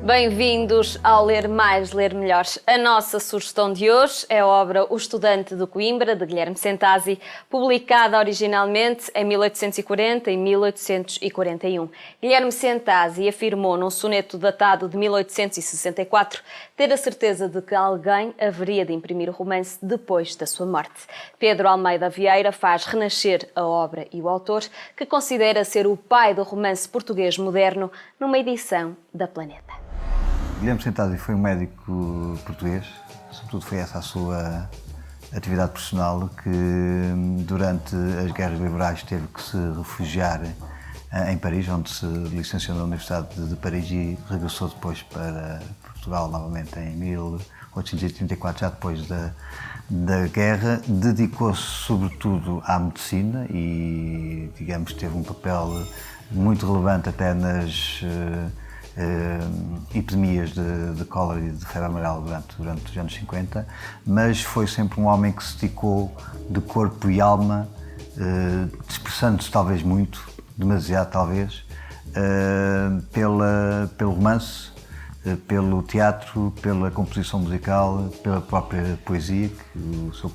Bem-vindos ao Ler Mais, Ler Melhor. A nossa sugestão de hoje é a obra O Estudante de Coimbra, de Guilherme Centasi, publicada originalmente em 1840 e 1841. Guilherme Centasi afirmou num soneto datado de 1864 ter a certeza de que alguém haveria de imprimir o romance depois da sua morte. Pedro Almeida Vieira faz renascer a obra e o autor, que considera ser o pai do romance português moderno, numa edição da Planeta. Guilherme Centasi foi um médico português, sobretudo foi essa a sua atividade profissional, que durante as guerras liberais teve que se refugiar em Paris, onde se licenciou na Universidade de Paris e regressou depois para Portugal novamente em 1834, já depois da guerra. Dedicou-se sobretudo à medicina e, digamos, teve um papel muito relevante até nas epidemias de cólera e de febre amarela durante os anos 50, mas foi sempre um homem que se dedicou de corpo e alma, dispersando-se talvez muito, demasiado talvez, pelo romance, pelo teatro, pela composição musical, pela própria poesia, que o seu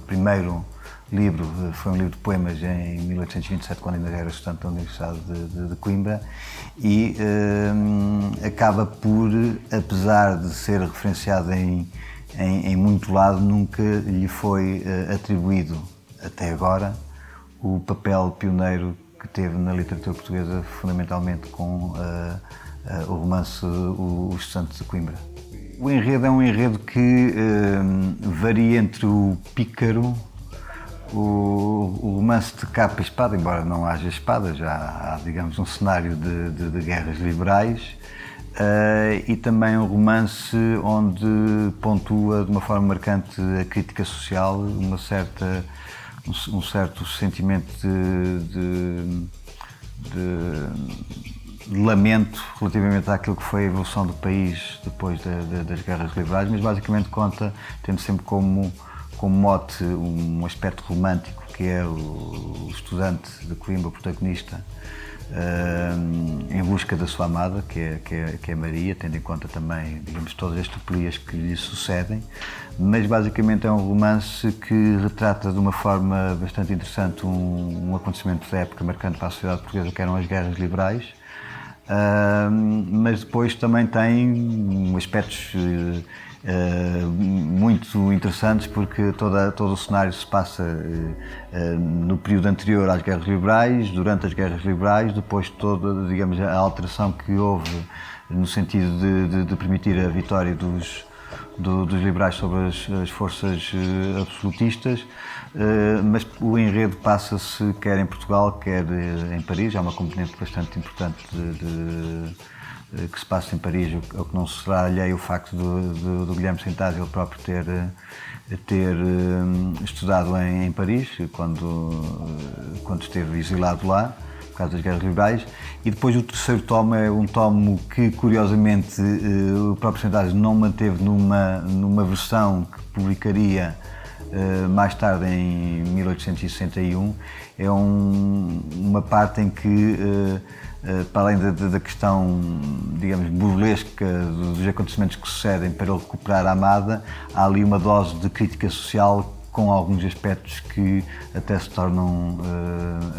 primeiro livro foi um livro de poemas em 1827, quando ainda era estudante da Universidade de Coimbra, e acaba por, apesar de ser referenciado em muito lado, nunca lhe foi atribuído, até agora, o papel pioneiro que teve na literatura portuguesa, fundamentalmente com o romance O Estudante de Coimbra. O enredo é um enredo que varia entre o pícaro, o romance de capa e espada, embora não haja espada, já há, digamos, um cenário de guerras liberais, e também um romance onde pontua de uma forma marcante a crítica social, um certo sentimento de lamento relativamente àquilo que foi a evolução do país depois das guerras liberais, mas basicamente conta, tendo sempre como mote um aspecto romântico, que é o estudante de Coimbra, o protagonista, em busca da sua amada, que é Maria, tendo em conta também, digamos, todas as topelias que lhe sucedem, mas basicamente é um romance que retrata de uma forma bastante interessante um acontecimento da época marcante para a sociedade portuguesa, que eram as guerras liberais, mas depois também tem aspectos muito interessantes, porque todo o cenário se passa no período anterior às guerras liberais, durante as guerras liberais, depois toda, digamos, a alteração que houve no sentido de permitir a vitória dos liberais sobre as forças absolutistas, mas o enredo passa-se quer em Portugal, quer em Paris. Há uma componente bastante importante que se passa em Paris, o que não será alheio o facto do Guilherme Centasi ele próprio ter estudado em Paris, quando esteve exilado lá, por causa das guerras liberais. E depois o terceiro tomo é um tomo que, curiosamente, o próprio Centasi não manteve numa versão que publicaria mais tarde, em 1861. É uma parte em que, para além da questão, digamos, burlesca dos acontecimentos que sucedem para ele recuperar a amada, há ali uma dose de crítica social com alguns aspectos que até se tornam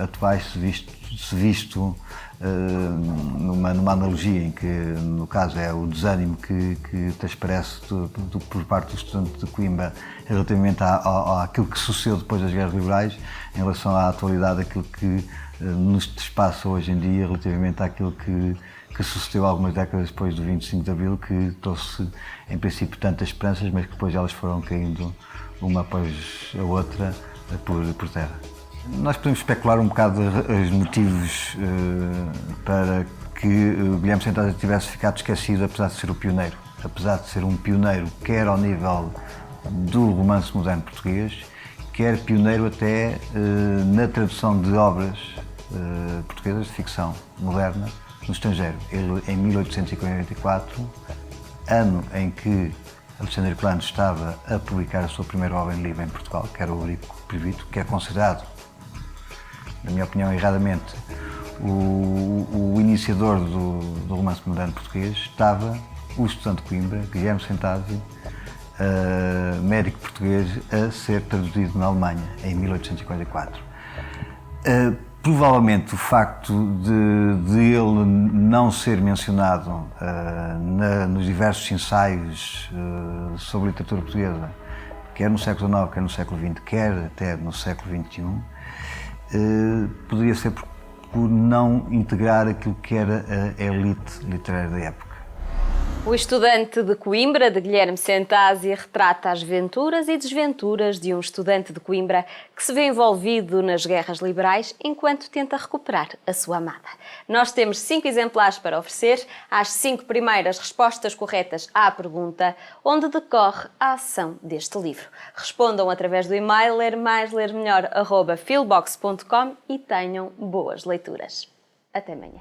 atuais, se visto numa analogia em que, no caso, é o desânimo que transparece por parte do estudante de Coimbra relativamente àquilo que sucedeu depois das guerras liberais, em relação à atualidade, aquilo que nos passa hoje em dia relativamente àquilo que sucedeu algumas décadas depois do 25 de Abril, que trouxe, em princípio, tantas esperanças, mas que depois elas foram caindo uma após a outra por terra. Nós podemos especular um bocado os motivos para que o Guilherme Centasi tivesse ficado esquecido, apesar de ser o pioneiro. Apesar de ser um pioneiro, quer ao nível do romance moderno português, quer pioneiro até na tradução de obras portuguesas de ficção moderna no estrangeiro. Ele, em 1844, ano em que Alexandre Plano estava a publicar a sua primeira obra em livro em Portugal, que era o Eurico Proibito, que é considerado, na minha opinião erradamente, o iniciador do romance moderno português estava o estudante de Coimbra, Guilherme Sentasi, médico português, a ser traduzido na Alemanha em 1844. Provavelmente o facto de ele não ser mencionado nos diversos ensaios sobre literatura portuguesa, quer no século XIX, quer no século XX, quer até no século XXI, poderia ser por não integrar aquilo que era a elite literária da época. O Estudante de Coimbra, de Guilherme Sentasi, retrata as venturas e desventuras de um estudante de Coimbra que se vê envolvido nas guerras liberais enquanto tenta recuperar a sua amada. Nós temos 5 exemplares para oferecer às 5 primeiras respostas corretas à pergunta onde decorre a ação deste livro. Respondam através do e-mail lermaislermelhor@filbox.com e tenham boas leituras. Até amanhã.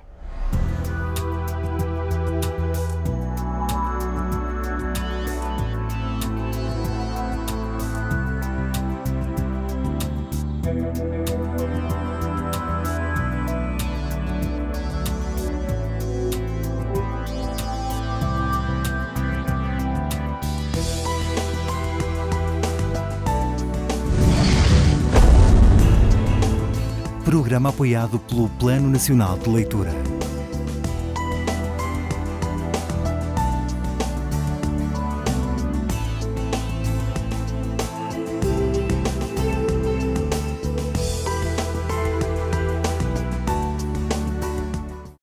Programa apoiado pelo Plano Nacional de Leitura.